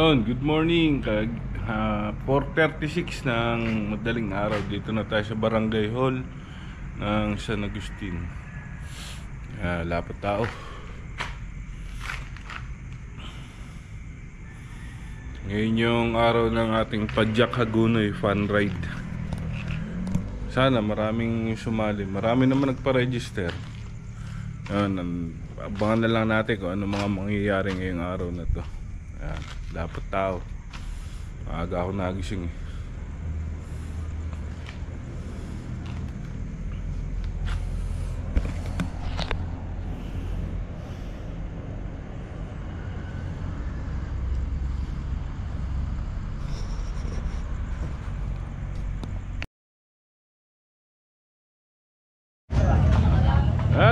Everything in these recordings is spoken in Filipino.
Yun, good morning. 4:36 ng madaling araw. Dito na tayo sa Barangay Hall ng San Agustin. Lapat tao. Ngayon yung araw ng ating Padjak Hagonoy Fun Ride. Sana maraming sumali. Marami naman nagpa-register. Abangan na lang natin kung ano mga mangyayari ngayong araw na to. Dapat tao. Aga ako nagising eh.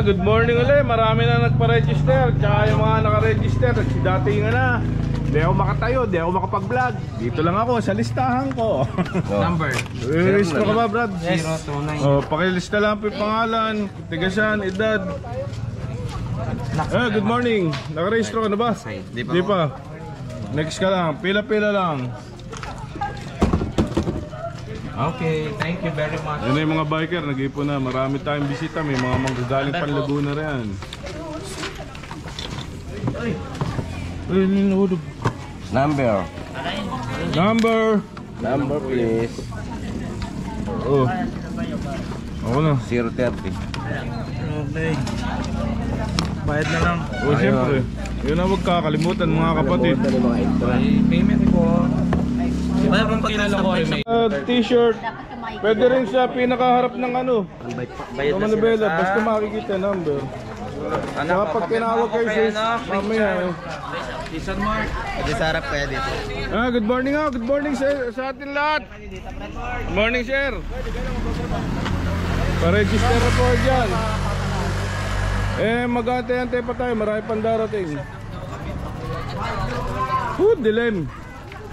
Good morning ulit. Marami na nagpa-register. Tsaka yung mga naka-register nagsidatingan na. Di ako makatayo, di ako makapag-vlog. Dito lang ako sa listahan ko. Number? List mo ka ba, Brad? 029. Pakilista lang po yung pangalan, tigasan, edad. Good morning. Naka-registro ka na ba? Di pa. Next ka lang. Pila-pila lang. Okay, thank you very much. Yan na yung mga biker, nag-ipon na. Marami tayong bisita. May mga manggagaling pan Laguna rin. Ay, nahulog. Number please. Oo. Ako na. 030. Okay. Bayad na lang. Siyempre. Yun na, huwag kakalimutan mga kapatid. Payment ko. T-shirt. Pwede rin sa pinakaharap ng ano. Manubela. Basta makikita number. Saka pag tinawag kayo sa mamaya. Season mark. Pwede sa harap kaya dito. Good morning ha. Good morning sa atin lahat. Good morning sir. Pa-register na po dyan. Mag-ante-ante pa tayo. Marami pang darating. Dilim.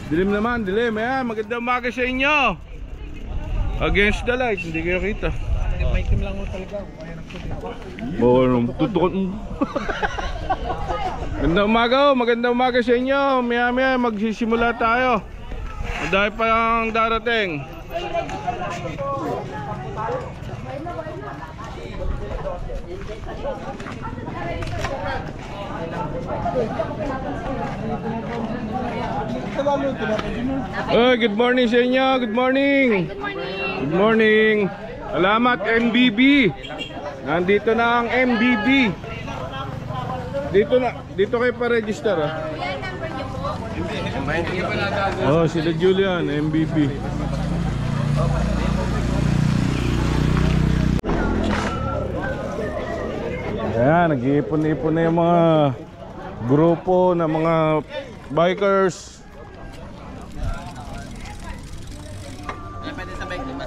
Dilim naman, dilim. Magandang umaga sa inyo. Against the light, hindi kayo kita. May team lang mo talaga. Tutukot mo. Magandang umaga sa inyo. Maya magsisimula tayo. Dahil pa ang darating. Good morning sa inyo. Good morning. Good morning. Salamat MBB. Nandito na ang MBB. Dito kayo pa-register sila Julian, MBB. Ayan, nag-iipon-ipon na yung mga grupo na mga bikers. Pwede sa bike, diba?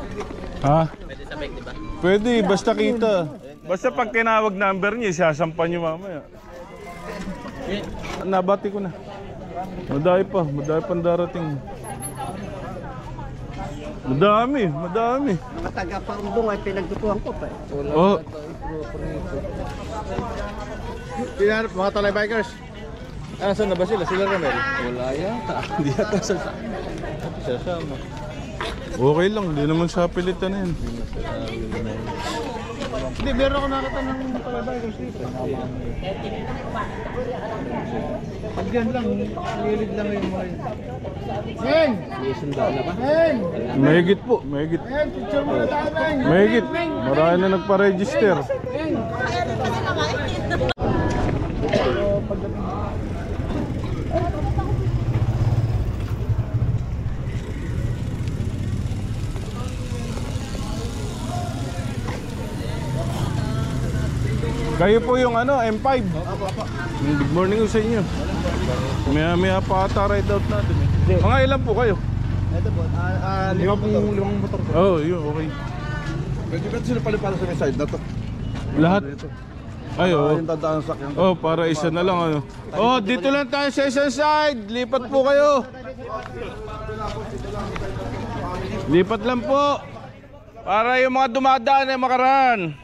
Ha? Pwede sa bike, diba? Pwede, basta kita. Basta pag tinawag number niya, isasampan niyo mamaya. Nabati ko na. Madami pang darating. Madami. Mga taga-paundong ay pinagdutuhan ko pa. Tinanap mga talay bikers. Saan na ba sila? Sila Ramel? Wala yata. Hindi yata Sasama. Okay lang, hindi naman sa pilitan na yun. Hindi, meron ako nakita ng talay bikers dito. Pag yan lang, nilid lang yung mga yun. Men! Mahigit po, mahigit. Picture mo na tayo, Men! Mahigit, marami na nagpa-register. Kayo po yung M5. Good morning sa inyo. Maya pa ata ride out natin eh. Mga ilan po kayo? Ito po, limang motor po. Yun, okay. Medyo beto sila pala sa may side na to. Lahat? Ay, Yung tandaan sa sakyan. para isa na lang dito lang tayo sa isang side. Lipat po kayo. Lipat lang po. Para yung mga dumadaan ay makaraan.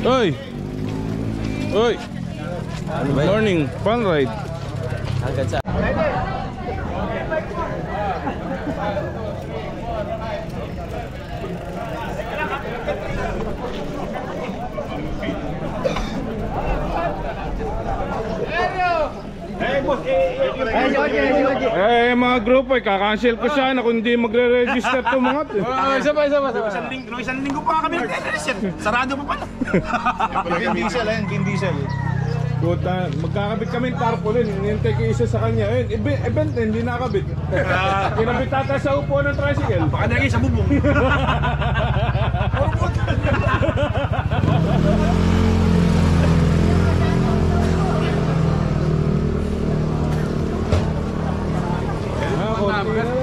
Oy! Oy! Good morning, fun ride. Mga grupo, kakancel ko sana kung hindi magre-register to mga to. Isang linggo pa kami nag-register. Sarado pa pala. Vin Diesel, ayun, Vin Diesel. Puta, magkakabit kami ng tarpaulin. Hinihintay ko isa sa kanya. Event na, hindi nakakabit. Kinabit tata sa upo ng tricycle. Baka naging sa bubong.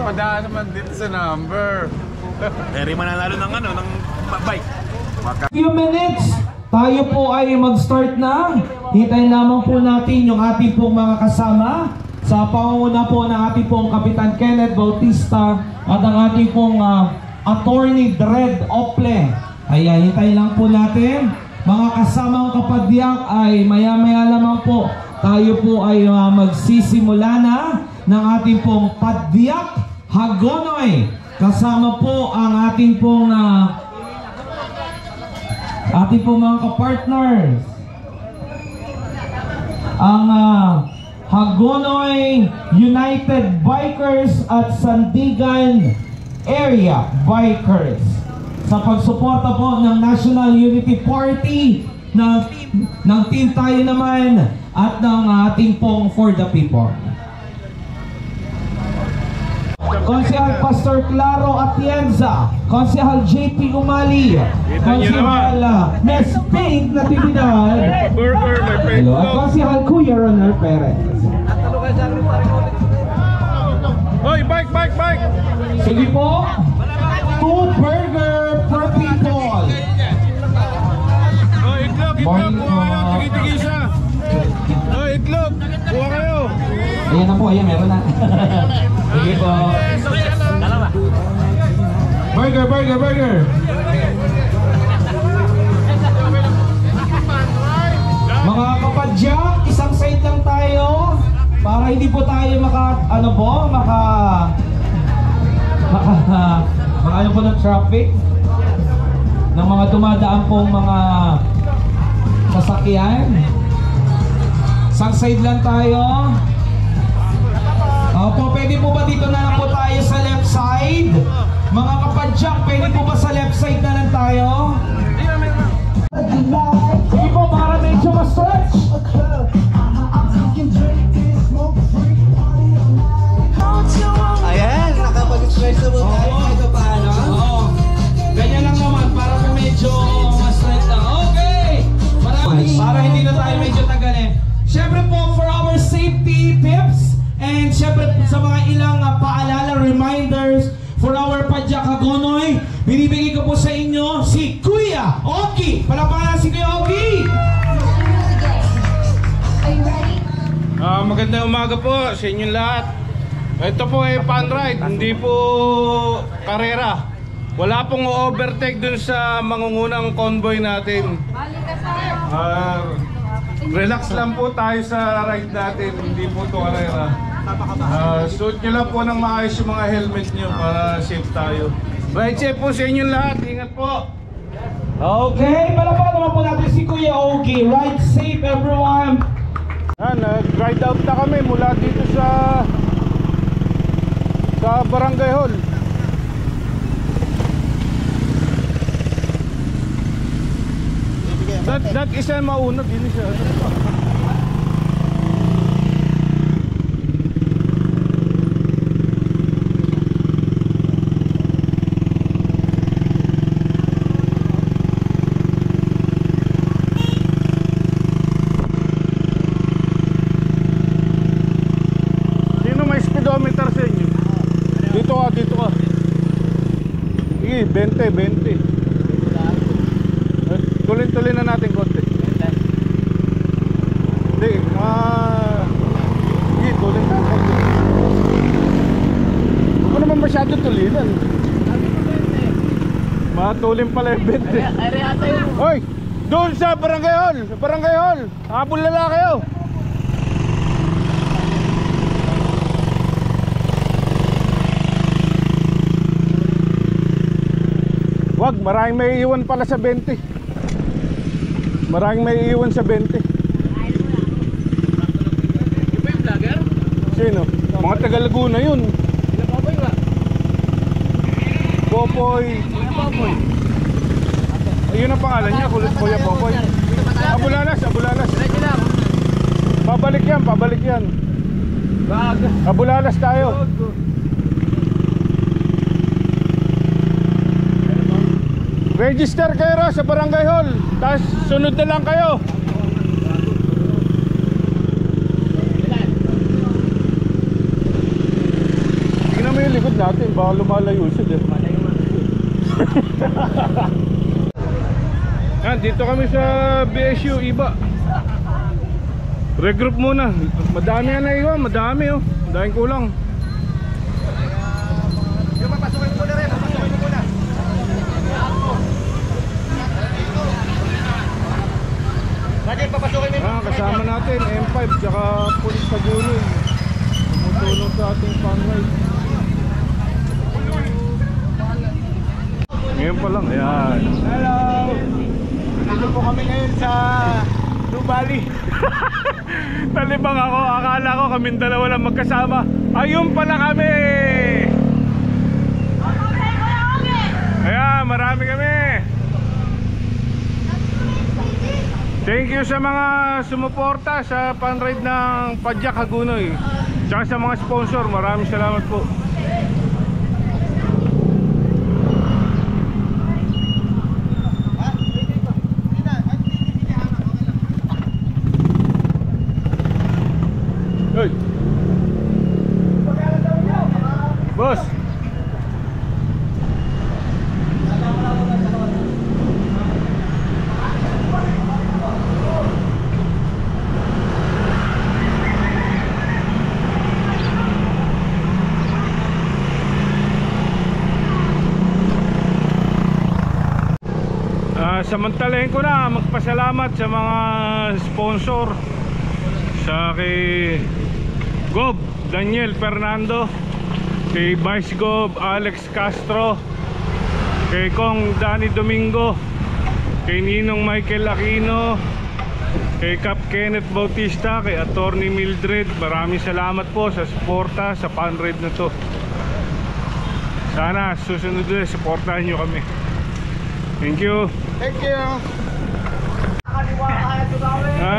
Padaan naman dito sa number. Pero mananalo ng ng bike. Few minutes, tayo po ay mag-start na. Hintayin lamang po natin yung ating pong mga kasama sa pangunguna po ng ating pong Kapitan Kenneth Bautista at ang ating pong Attorney Dred Ople. Ayan, hintayin lang po natin. Mga kasamang kapadyak ay maya-maya lamang po tayo po ay magsisimula na ng ating pong Padyak Hagonoy. Kasama po ang ating pong mga kapartners. Ang Hagonoy United Bikers at Sandigan Area Bikers sa pagsuporta po ng National Unity Party ng Team Tayo Naman at ng ating pong For the People. Konsehal Pastor Claro Atienza, Konsehal JP Umali, Konsehal Miss Pink Natividad, Burger, may face at Konsehal Kuya Ronald Perez. Hoy, bike! Sige po, 2 burger per people. Oh, itlog, Morning kuha kayo, po. tigi-tigisa. Oh, itlog, kuha kayo. Ayan na po, ayan, meron na. Sige po. Burger. Mga kapadyak, isang side lang tayo para hindi po tayo maka ng traffic ng mga dumadaan pong mga sasakyan. Isang side lang tayo. Opo, pwede po ba dito na lang po tayo sa left side? Mga kapadyak, pwede po ba sa left side na lang tayo? Sige po, para medyo ma-stretch. Ayan, nakapag-stretch na po tayo kahit pa paano. Oo. Ganyan lang naman, para medyo ma-stretch na. Okay! Para hindi na tayo medyo tagalin. Siyempre po, for our safety tips, and siyempre sa mga ilang paalala, reminders, for our Padyak Hagonoy, binibigay ko po sa inyo si Kuya Ogi. Palapakan si Kuya Ogi! Magandang umaga po sa inyong lahat. Ito po ay fun ride, hindi po karera. Wala pong overtake dun sa mangungunang convoy natin. Relax lang po tayo sa ride natin, hindi po ito karera. Suot nyo lang po ng maayos yung mga helmet nyo para safe tayo. Ride safe po sa inyong lahat, ingat po. Okay, palapakan naman po natin si Kuya Ogi. Ride safe everyone! Nag-ride out na kami mula dito sa Barangay Hall. That isa mauna din siya. Sino may speedometer sa inyo? Dito ka. Sige, 20. Tuloy na natin konti. Hindi, sige, tuloy na konti. Huwag mo naman masyado tulinan. Matulin pala yung 20. Hoy! Doon sa Barangay Hall! Sa Barangay Hall! Habol na lang kayo! Wag, maraming may iwan pala sa 20. Maraming may iwan sa 20. Sino? Mga taga Laguna yun. Popoy. Ayun ang pangalan niya, Kuya Popoy. Abulalas, Abulalas. Pabalik yan. Abulalas tayo. Register kayo sa Barangay Hall. Tapos sunod na lang kayo. Tingnan mo yung likod natin, baka lumalayo siya. Dito kami sa BSU Iba. Regroup muna. Madami yan na iwan, madami oh. Madaming kulang. Kasama natin M5 tsaka Police Taguloy. Tumutulong sa ating fundraise. Ngayon pa lang, ayan. Hello! Dito po kami ngayon sa Lubali. Talibang ako, akala ko kaming dalawa lang magkasama. Ayun pala kami! Ayan, marami kami. Thank you sa mga sumuporta sa fundraise ng Padyak Hagunoy. Tsaka sa mga sponsor, maraming salamat po. Hoy. Boss. Samantalahin ko na magpasalamat sa mga sponsor, sa kay Gob Daniel Fernando, kay Vice Gob Alex Castro, kay Kong Danny Domingo, kay Ninong Michael Aquino, kay Cap Kenneth Bautista, kay Attorney Mildred. Maraming salamat po sa suporta sa fundraise na to. Sana susunod ulit suportahan nyo kami. Thank you. Thank you.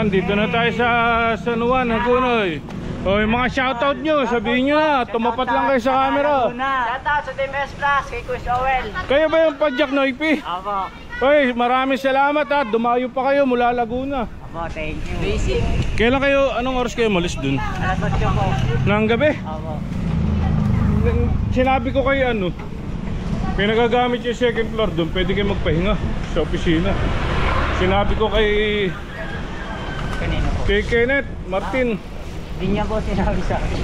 Dito na tayo sa San Juan, Hagunoy. O, yung mga shoutout nyo, sabihin nyo na. Tumapat lang kayo sa camera. Shoutout sa Team S Plus, kay Kuya Owel. Kayo ba yung Padyak Noipi? Opo. Oy, maraming salamat ha. Dumayo pa kayo mula Laguna. Opo, thank you. Basic. Kailan kayo, anong oras kayo malis dun? Alas 8 po. Nang gabi? Opo. Sinabi ko kayo ano, may nagagamit yung second floor dun, pwede kayo magpahinga sa opisina. Sinabi ko kay Kanino po? kay Kenneth Martin. Hindi niya po sinabi sa akin.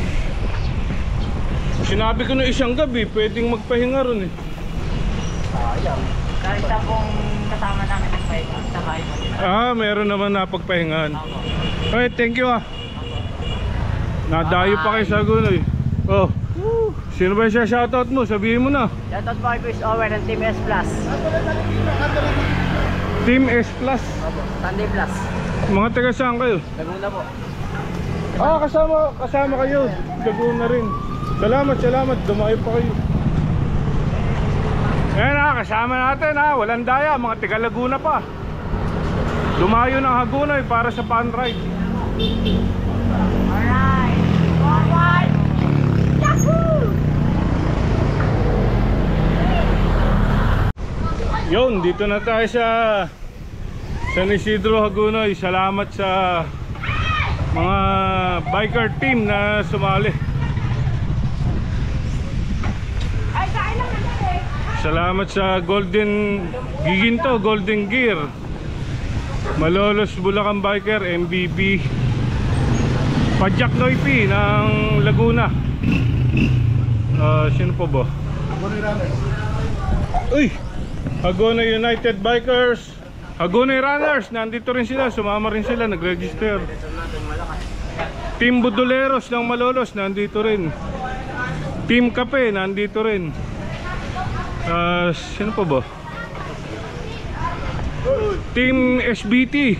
Sinabi ko na isang gabi, pwedeng magpahinga ron eh. Kahit sa pong kasama namin ng bike, sa bahay po. Meron naman na pagpahingahan. Opo. Okay, thank you Nadayo pa kayo sa Hagunoy. Oh. Sino ba siya shoutout mo? Sabihin mo na. Shoutout po kay Kuya Owel ng Team S Plus. Team S Plus. Opo, Sunday Plus. Mga taga saan kayo? Laguna po. Kasama kayo. Laguna rin. Salamat. Dumayo pa kayo. Ayan kasama natin walang daya. Mga taga Laguna pa. Dumayo ng Hagunoy para sa fundraise. Alright. Forward. Yahoo! Yun, dito na tayo sa San Isidro, Hagunoy. Salamat sa mga biker team na sumali. Salamat sa Golden Giginto, Golden Gear, Malolos Bulacan Biker, MBB, Padyak Noipi ng Laguna. Sino pa ba? Uy! Hagona United Bikers, Hagona Runners, nandito rin sila, sumama rin sila, nag-register. Team Buduleros ng Malolos, nandito rin. Team Kape, nandito rin. Sino pa ba? Team SBT.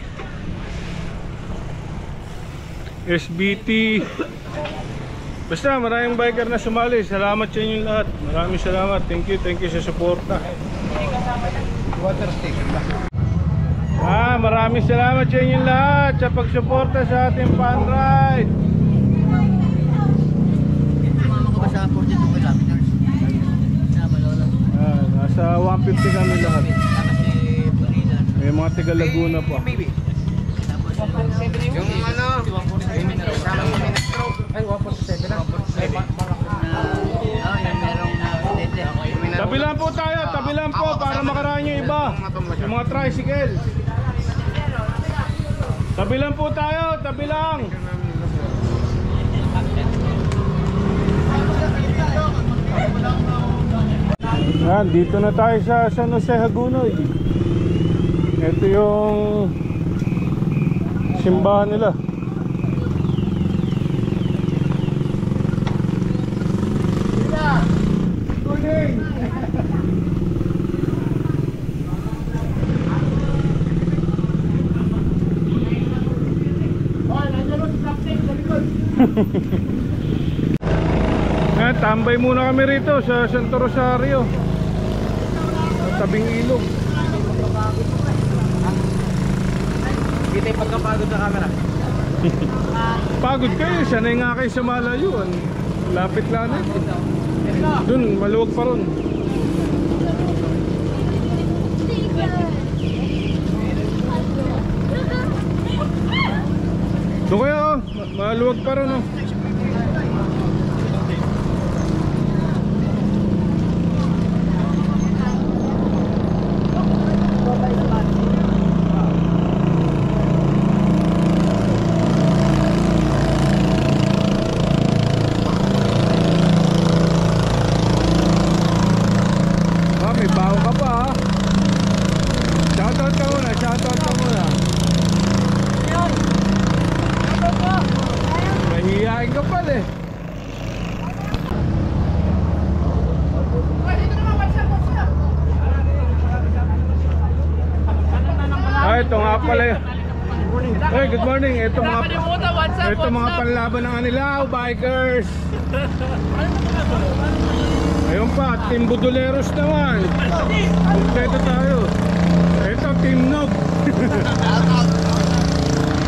Basta maraming biker na sumali. Salamat sa inyo lahat. Maraming salamat. Thank you sa suporta. Water station ba? Maraming salamat sa inyo lahat sa pagsuporta sa ating fan ride. Sumama ko ba sa 42 kilometers? Sa Malolos. Nasa 150 kami lahat. Tapos si Pulilan. May mga taga Laguna pa. Yung ano, Yung merong na Tabi lang po tayo, tabi lang po para makaraan yung iba. Yung mga tricycle. Tabi lang po tayo, tabi lang. Yan, dito na tayo sa San Jose Hagunoy. Ito yung simbahan nila. Tambay muna kami rito sa Santo Rosario, tabing ilog. kita yung pagkapagod sa camera. Pagod kayo, sanay nga kayo sa malayuan. Lapit lang eh. Dun, maluwag pa ron. Doon kayo, maluwag pa ron oh. May baho ka pa ha. Shoutout ka muna, shoutout ka muna. Mahihain ka pala eh. Ito nga pala yun. Hey, good morning. Ito mga panlaban ng Anilaw Bikers. Ayun pa, Team Buduleros naman. Kompleto tayo. Ito, Team Nog.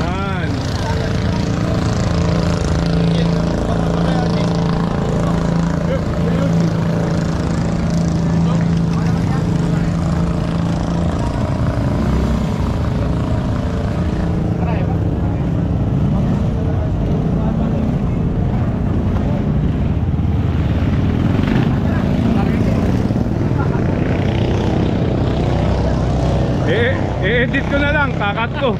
Yan. I-edit ko na lang, kakat ko.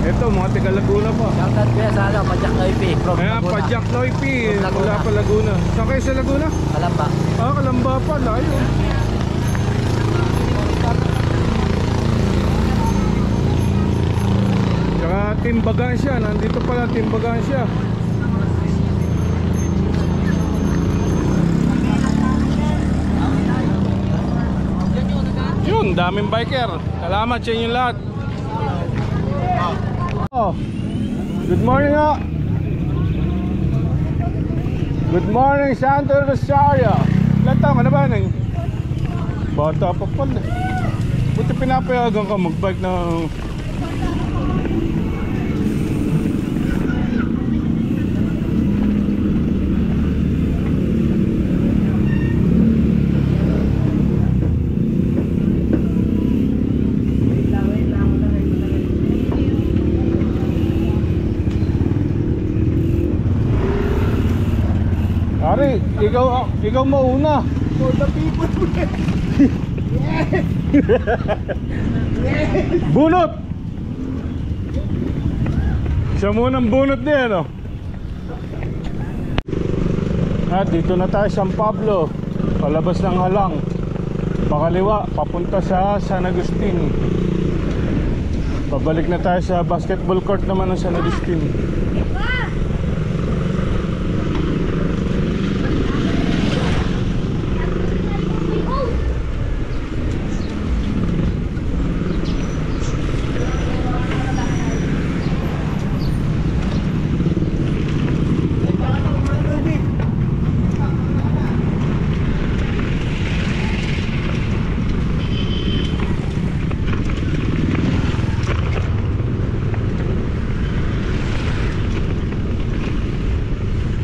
Ito, mga taga Laguna pa. Shoutout ko yan sa ano, Pajak Loipi. Ayan, Pajak Loipi. Mula pa Laguna. Saan kayo sa Laguna? Kalamba. Kalamba pa, layo. Tsaka Team Bagansya, nandito pala Team Bagansya. Yun, daming biker. Salamat sa inyo lahat. Good morning ho. Good morning Santo Rosario. Ilan taon ka na ba nang? Bata pa pala. Buti pinapayagan ka magbike ng ikaw mauna. For the people. Bunot! Siya munang bunot din, ano? Dito na tayo San Pablo. Palabas ng Halang. Pakaliwa, papunta sa San Agustin. Pabalik na tayo sa basketball court naman ng San Agustin.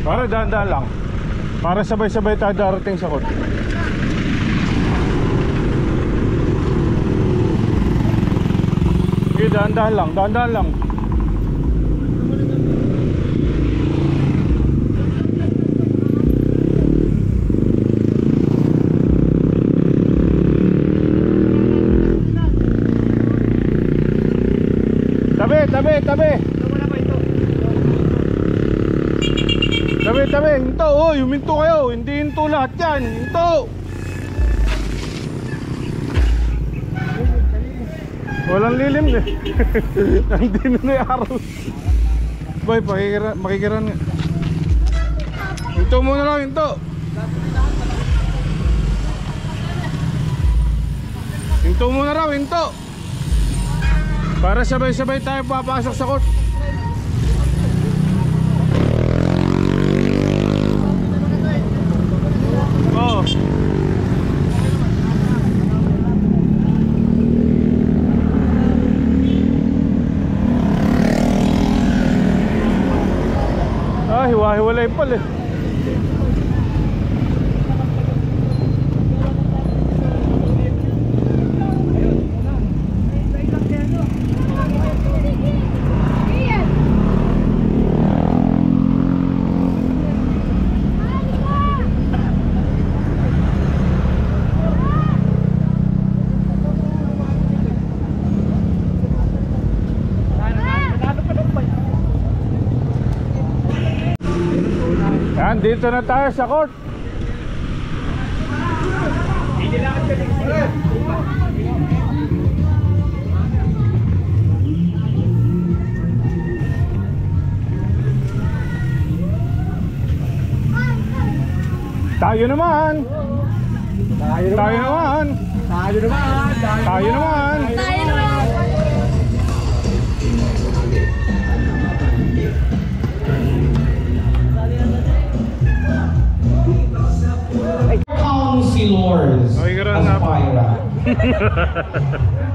Para dahan-dahan lang. Para sabay-sabay tayo darating sa court. Okay, dahan-dahan lang, dahan-dahan lang. Tabi, tabi, tabi. Tabi, hinto, oh, huminto kayo. Hindi hinto lahat yan, hinto. Walang lilim eh. Hindi na yung araw. Boy, makikiran nga. Hinto muna lang, hinto. Hinto muna raw, hinto. Para sabay-sabay tayo papasok sa court. Oh. Hiwa-hiwalay pala eh. Yan, dito na tayo sa court. Tayo naman. Tayo naman. Tayo naman. Tayo naman. Councilors Aspira.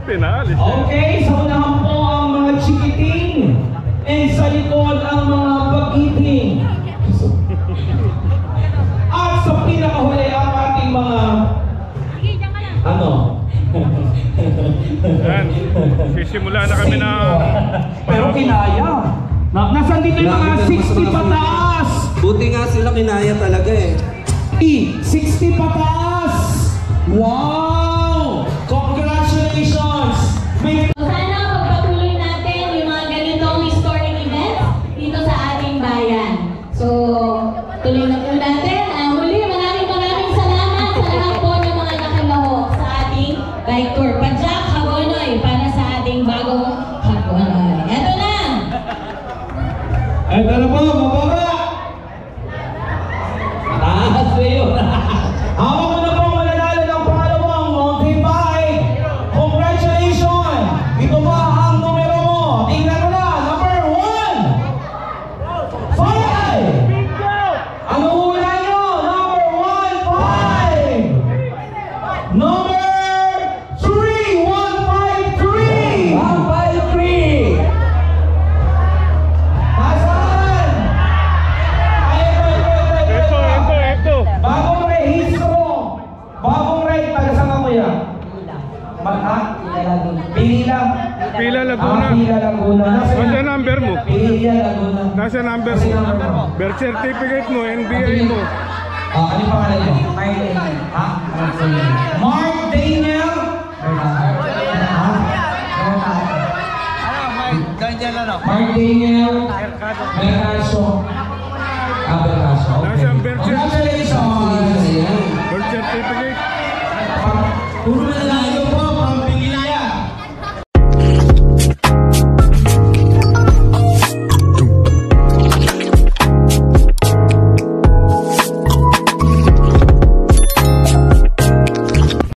Pinaalis. Okay, sa unahan po ang mga chikiting and sa likod ang mga pagiting. At sa pinakahuli ang ating mga ano? Yan, sisimula na kami na. Pero kinaya. Nasaan dito yung mga 60 pataas? Buti nga sila kinaya talaga eh. 60 pataas! Wow! Congratulations! Sana pagpatuloy natin yung mga ganitong historic events dito sa ating bayan. So, tuloy na po natin. Muli, maraming salamat sa lahat po ng mga nakilahok sa ating bike tour. Padjak Hagonoy para sa ating bagong Hagonoy. Eto na! Eto na po, mababa! Taas na yun! Hawak mo na po mananalo ng pangalawang mountain bike! Congratulations! Ito ba ang numero mo? Tingnan mo na! Number 1! 5! Ano hula nyo? Number 1, 5! Number 3! 153! 153! Nasaan? Ito. Bagong rehistro! Bagong rate, taga saan ka kuya? Pila. Pila Laguna. Pila Laguna. Nasa number mo? Pila Laguna. Nasa number Kasi mo? number mo. Birth certificate mo, NBI mo. Ano yung pangalan mo? Ha? Mark Daniel? Mark Daniel Bernaso. Bernaso. Okay. Nasa birth Congratulations! birth certificate. Puro na